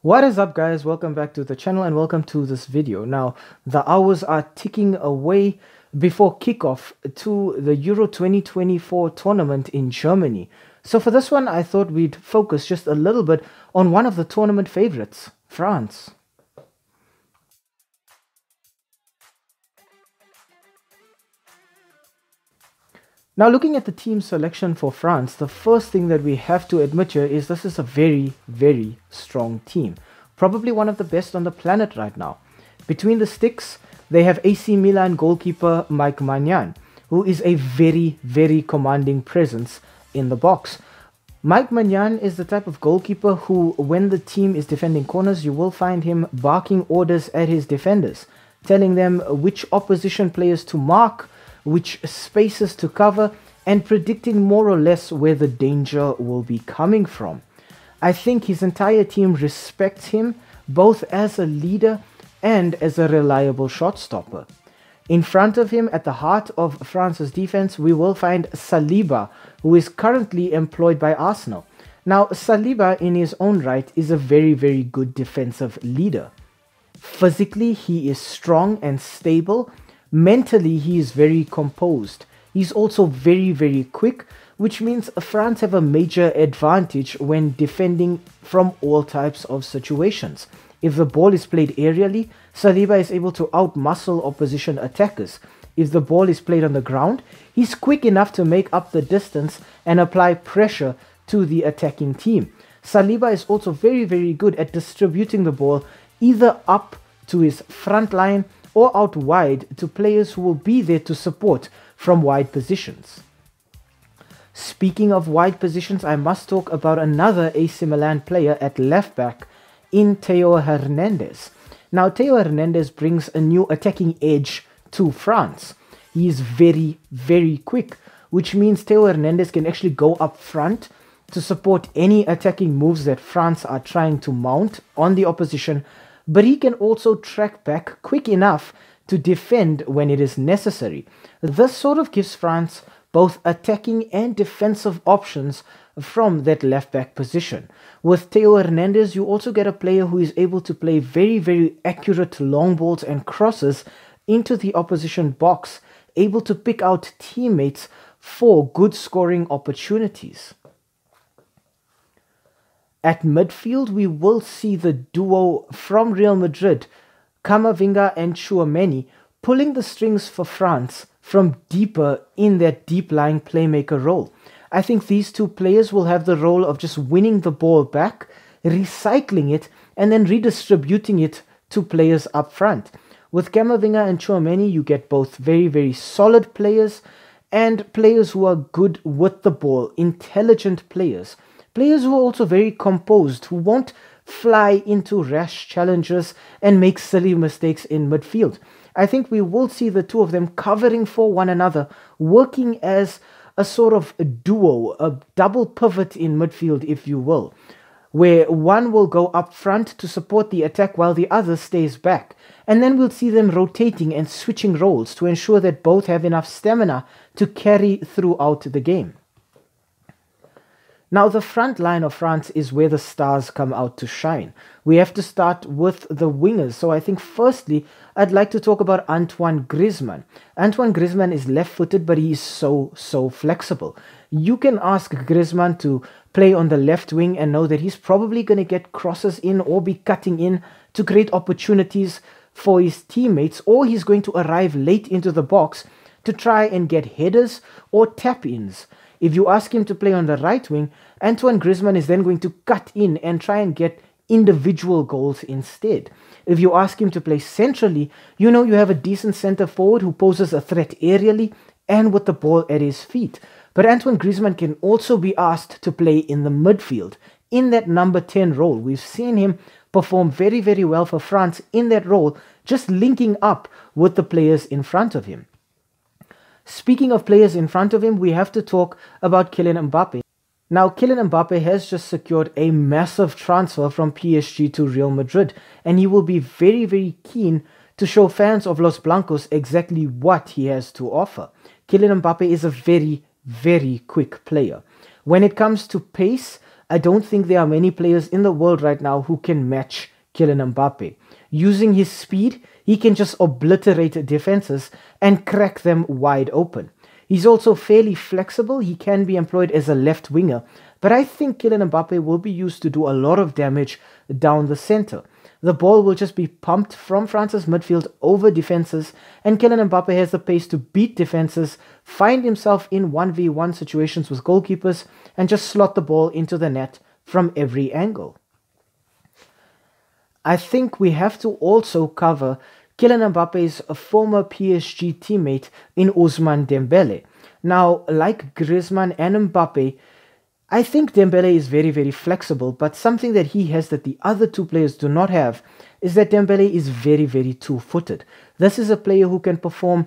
What is up, guys? Welcome back to the channel and welcome to this video. Now, the hours are ticking away before kickoff to the Euro 2024 tournament in Germany. So for this one, I thought we'd focus just a little bit on one of the tournament favorites, France. Now, looking at the team selection for France, the first thing that we have to admit here is this is a very, very strong team. Probably one of the best on the planet right now. Between the sticks, they have AC Milan goalkeeper Mike Maignan, who is a very, very commanding presence in the box. Mike Maignan is the type of goalkeeper who, when the team is defending corners, you will find him barking orders at his defenders, telling them which opposition players to mark, which spaces to cover, and predicting more or less where the danger will be coming from. I think his entire team respects him both as a leader and as a reliable shot stopper. In front of him, at the heart of France's defense, we will find Saliba, who is currently employed by Arsenal. Now, Saliba in his own right is a very, very good defensive leader. Physically, he is strong and stable. Mentally, he is very composed. He's also very, very quick, which means France have a major advantage when defending from all types of situations. If the ball is played aerially, Saliba is able to outmuscle opposition attackers. If the ball is played on the ground, he's quick enough to make up the distance and apply pressure to the attacking team. Saliba is also very, very good at distributing the ball either up to his front line or out wide to players who will be there to support from wide positions. Speaking of wide positions, I must talk about another AC Milan player at left back in Theo Hernandez. Now, Theo Hernandez brings a new attacking edge to France. He is very, very quick, which means Theo Hernandez can actually go up front to support any attacking moves that France are trying to mount on the opposition, but he can also track back quick enough to defend when it is necessary. This sort of gives France both attacking and defensive options from that left back position. With Theo Hernandez, you also get a player who is able to play very, very accurate long balls and crosses into the opposition box, able to pick out teammates for good scoring opportunities. At midfield, we will see the duo from Real Madrid, Camavinga and Tchouaméni, pulling the strings for France from deeper in their deep-lying playmaker role. I think these two players will have the role of just winning the ball back, recycling it, and then redistributing it to players up front. With Camavinga and Tchouaméni, you get both very, very solid players and players who are good with the ball, intelligent players. Players who are also very composed, who won't fly into rash challenges and make silly mistakes in midfield. I think we will see the two of them covering for one another, working as a sort of a duo, a double pivot in midfield, if you will, where one will go up front to support the attack while the other stays back. And then we'll see them rotating and switching roles to ensure that both have enough stamina to carry throughout the game. Now, the front line of France is where the stars come out to shine. We have to start with the wingers. So I think firstly, I'd like to talk about Antoine Griezmann. Antoine Griezmann is left-footed, but he is so flexible. You can ask Griezmann to play on the left wing and know that he's probably going to get crosses in or be cutting in to create opportunities for his teammates, or he's going to arrive late into the box to try and get headers or tap-ins. If you ask him to play on the right wing, Antoine Griezmann is then going to cut in and try and get individual goals instead. If you ask him to play centrally, you know you have a decent centre forward who poses a threat aerially and with the ball at his feet. But Antoine Griezmann can also be asked to play in the midfield, in that number 10 role. We've seen him perform very, very well for France in that role, just linking up with the players in front of him. Speaking of players in front of him, we have to talk about Kylian Mbappe. Now, Kylian Mbappe has just secured a massive transfer from PSG to Real Madrid, and he will be very, very keen to show fans of Los Blancos exactly what he has to offer. Kylian Mbappe is a very, very quick player. When it comes to pace, I don't think there are many players in the world right now who can match Kylian Mbappe. Using his speed, he can just obliterate defenses and crack them wide open. He's also fairly flexible. He can be employed as a left winger, but I think Kylian Mbappe will be used to do a lot of damage down the center. The ball will just be pumped from France's midfield over defenses, and Kylian Mbappe has the pace to beat defenses, find himself in 1v1 situations with goalkeepers, and just slot the ball into the net from every angle. I think we have to also cover Kylian Mbappe's former PSG teammate in Ousmane Dembele. Now, like Griezmann and Mbappe, I think Dembele is very, very flexible, but something that he has that the other two players do not have is that Dembele is very, very two-footed. This is a player who can perform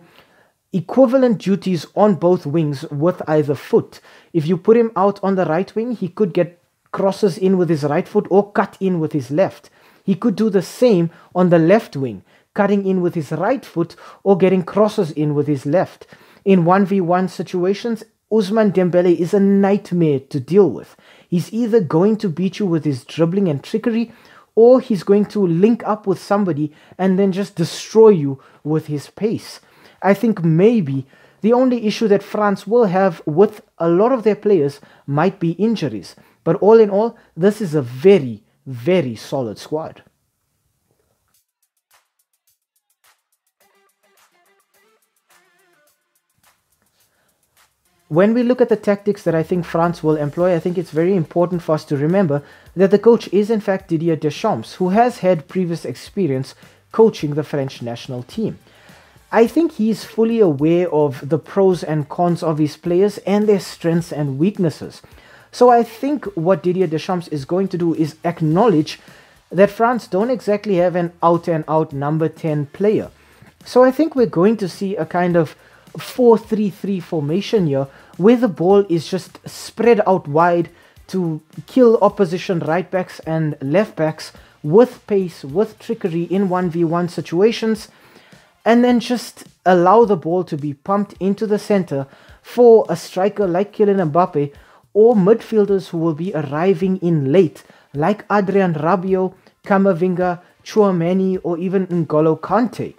equivalent duties on both wings with either foot. If you put him out on the right wing, he could get crosses in with his right foot or cut in with his left. He could do the same on the left wing, cutting in with his right foot or getting crosses in with his left. In 1v1 situations, Ousmane Dembele is a nightmare to deal with. He's either going to beat you with his dribbling and trickery, or he's going to link up with somebody and then just destroy you with his pace. I think maybe the only issue that France will have with a lot of their players might be injuries. But all in all, this is a very, very solid squad. When we look at the tactics that I think France will employ, I think it's very important for us to remember that the coach is in fact Didier Deschamps, who has had previous experience coaching the French national team. I think he's fully aware of the pros and cons of his players and their strengths and weaknesses. So I think what Didier Deschamps is going to do is acknowledge that France don't exactly have an out-and-out number 10 player. So I think we're going to see a kind of 4-3-3 formation here, where the ball is just spread out wide to kill opposition right backs and left backs with pace, with trickery in 1v1 situations, and then just allow the ball to be pumped into the center for a striker like Kylian Mbappe or midfielders who will be arriving in late, like Adrien Rabiot, Camavinga, Tchouameni, or even N'Golo Kante.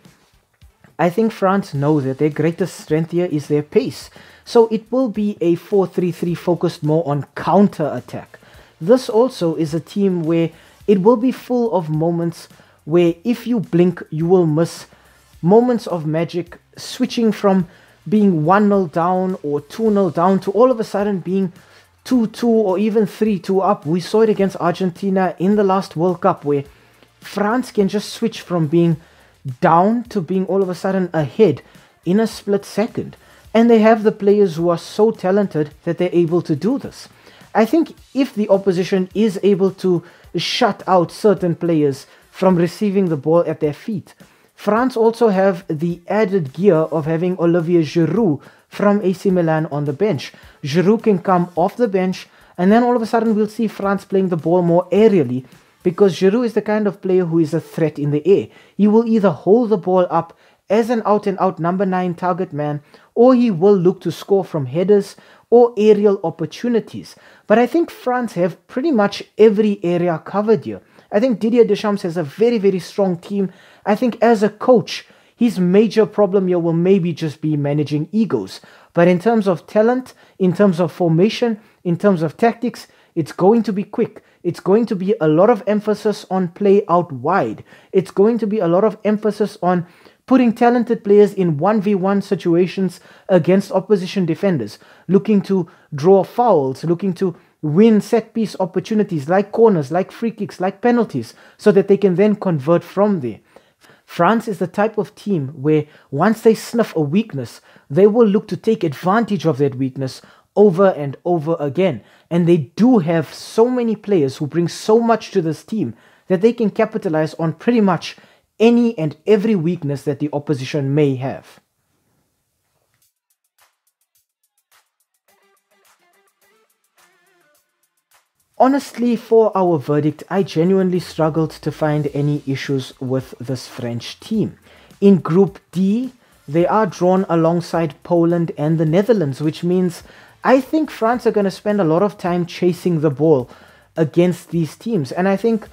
I think France know that their greatest strength here is their pace, so it will be a 4-3-3 focused more on counter-attack. This also is a team where it will be full of moments where if you blink, you will miss moments of magic, switching from being 1-0 down or 2-0 down to all of a sudden being 2-2 or even 3-2 up. We saw it against Argentina in the last World Cup, where France can just switch from being down to being all of a sudden ahead in a split second. And they have the players who are so talented that they're able to do this. I think if the opposition is able to shut out certain players from receiving the ball at their feet, France also have the added gear of having Olivier Giroud from AC Milan on the bench. Giroud can come off the bench, and then all of a sudden we'll see France playing the ball more aerially, because Giroud is the kind of player who is a threat in the air. He will either hold the ball up as an out-and-out number 9 target man, or he will look to score from headers or aerial opportunities. But I think France have pretty much every area covered here. I think Didier Deschamps has a very, very strong team. I think as a coach, his major problem here will maybe just be managing egos. But in terms of talent, in terms of formation, in terms of tactics, it's going to be quick. It's going to be a lot of emphasis on play out wide. It's going to be a lot of emphasis on putting talented players in 1v1 situations against opposition defenders, looking to draw fouls, looking to win set-piece opportunities like corners, like free kicks, like penalties, so that they can then convert from there. France is the type of team where once they sniff a weakness, they will look to take advantage of that weakness over and over again. And they do have so many players who bring so much to this team that they can capitalize on pretty much any and every weakness that the opposition may have. Honestly, for our verdict, I genuinely struggled to find any issues with this French team. In Group D, they are drawn alongside Poland and the Netherlands, which means I think France are going to spend a lot of time chasing the ball. against these teams. And I think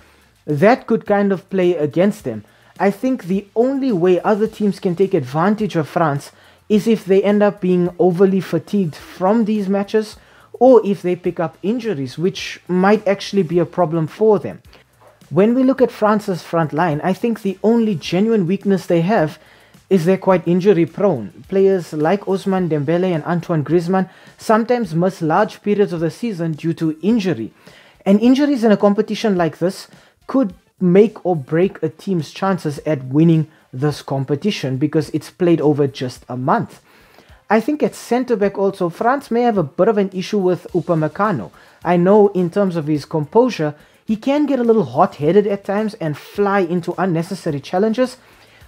that could kind of play against them. I think the only way other teams can take advantage of France is if they end up being overly fatigued from these matches, or if they pick up injuries, which might actually be a problem for them. When we look at France's front line, I think the only genuine weakness they have is they're quite injury prone. Players like Ousmane Dembele and Antoine Griezmann sometimes miss large periods of the season due to injury. And injuries in a competition like this could make or break a team's chances at winning this competition because it's played over just a month. I think at centre-back also, France may have a bit of an issue with Upamecano. I know in terms of his composure, he can get a little hot-headed at times and fly into unnecessary challenges,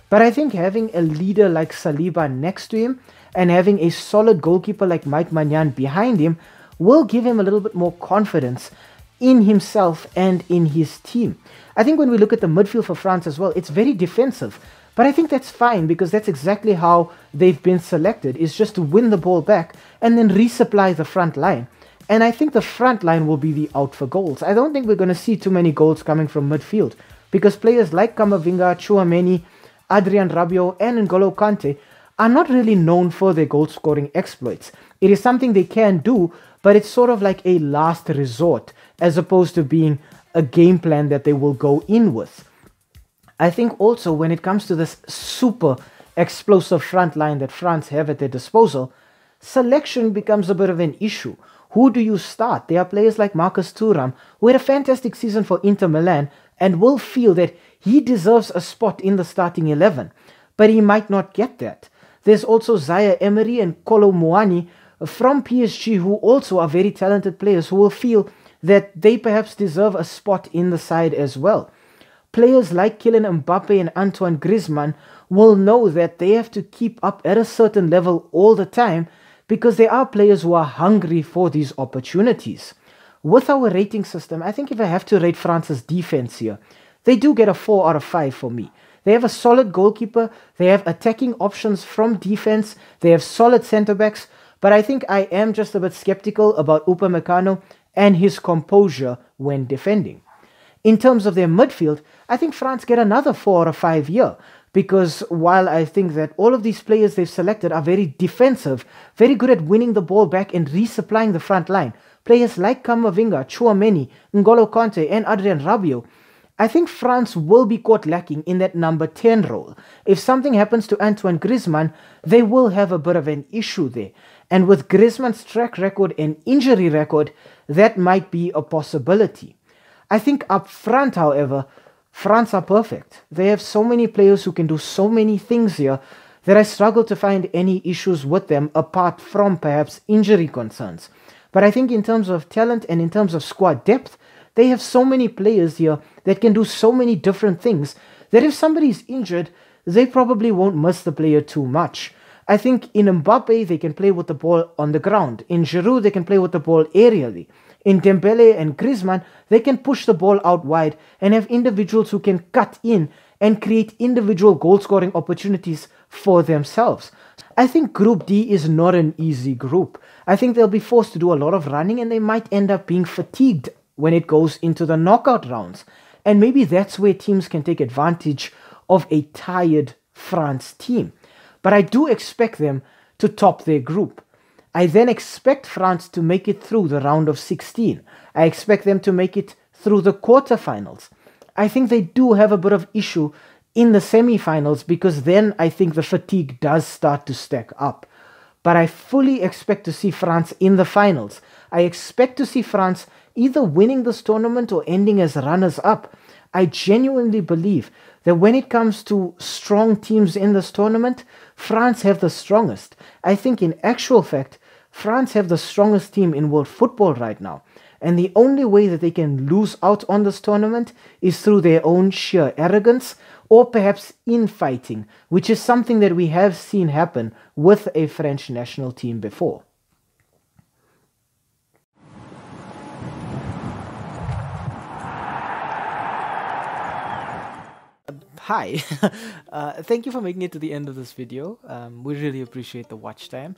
but I think having a leader like Saliba next to him and having a solid goalkeeper like Mike Maignan behind him will give him a little bit more confidence in himself and in his team. I think when we look at the midfield for France as well, it's very defensive. But I think that's fine because that's exactly how they've been selected, is just to win the ball back and then resupply the front line. And I think the front line will be the out for goals. I don't think we're going to see too many goals coming from midfield because players like Camavinga, Tchouameni, Adrien Rabiot and N'Golo Kante are not really known for their goal scoring exploits. It is something they can do, but it's sort of like a last resort as opposed to being a game plan that they will go in with. I think also when it comes to this super explosive front line that France have at their disposal, selection becomes a bit of an issue. Who do you start? There are players like Marcus Thuram, who had a fantastic season for Inter Milan and will feel that he deserves a spot in the starting 11, but he might not get that. There's also Zaire Emery and Kolo Muani from PSG who also are very talented players who will feel that they perhaps deserve a spot in the side as well. Players like Kylian Mbappe and Antoine Griezmann will know that they have to keep up at a certain level all the time because there are players who are hungry for these opportunities. With our rating system, I think if I have to rate France's defense here, they do get a 4 out of 5 for me. They have a solid goalkeeper, they have attacking options from defense, they have solid centre-backs, but I think I am just a bit skeptical about Upamecano and his composure when defending. In terms of their midfield, I think France get another 4 out of 5 here because while I think that all of these players they've selected are very defensive, very good at winning the ball back and resupplying the front line, players like Camavinga, Tchouameni, N'Golo Kante and Adrien Rabiot, I think France will be caught lacking in that number 10 role. If something happens to Antoine Griezmann, they will have a bit of an issue there. And with Griezmann's track record and injury record, that might be a possibility. I think up front, however, France are perfect. They have so many players who can do so many things here that I struggle to find any issues with them apart from perhaps injury concerns. But I think in terms of talent and in terms of squad depth, they have so many players here that can do so many different things that if somebody's injured, they probably won't miss the player too much. I think in Mbappe, they can play with the ball on the ground. In Giroud, they can play with the ball aerially. In Dembele and Griezmann, they can push the ball out wide and have individuals who can cut in and create individual goal-scoring opportunities for themselves. I think Group D is not an easy group. I think they'll be forced to do a lot of running and they might end up being fatigued when it goes into the knockout rounds. And maybe that's where teams can take advantage of a tired France team. But I do expect them to top their group. I then expect France to make it through the round of 16. I expect them to make it through the quarterfinals. I think they do have a bit of issue in the semi-finals because then I think the fatigue does start to stack up. But I fully expect to see France in the finals. I expect to see France either winning this tournament or ending as runners-up. I genuinely believe that when it comes to strong teams in this tournament, France have the strongest. I think in actual fact, France have the strongest team in world football right now. And the only way that they can lose out on this tournament is through their own sheer arrogance or perhaps infighting, which is something that we have seen happen with a French national team before. Hi, thank you for making it to the end of this video. We really appreciate the watch time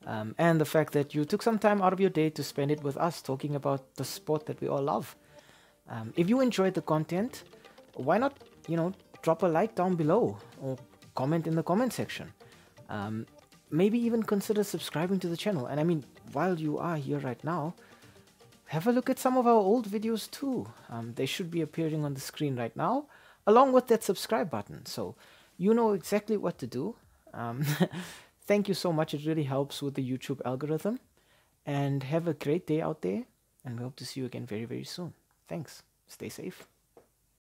and the fact that you took some time out of your day to spend it with us talking about the sport that we all love. If you enjoyed the content, why not, drop a like down below or comment in the comment section. Maybe even consider subscribing to the channel. And I mean, while you are here right now, have a look at some of our old videos too. They should be appearing on the screen right now, along with that subscribe button. So you know exactly what to do. Thank you so much. It really helps with the YouTube algorithm. And have a great day out there. And we hope to see you again very, very soon. Thanks. Stay safe.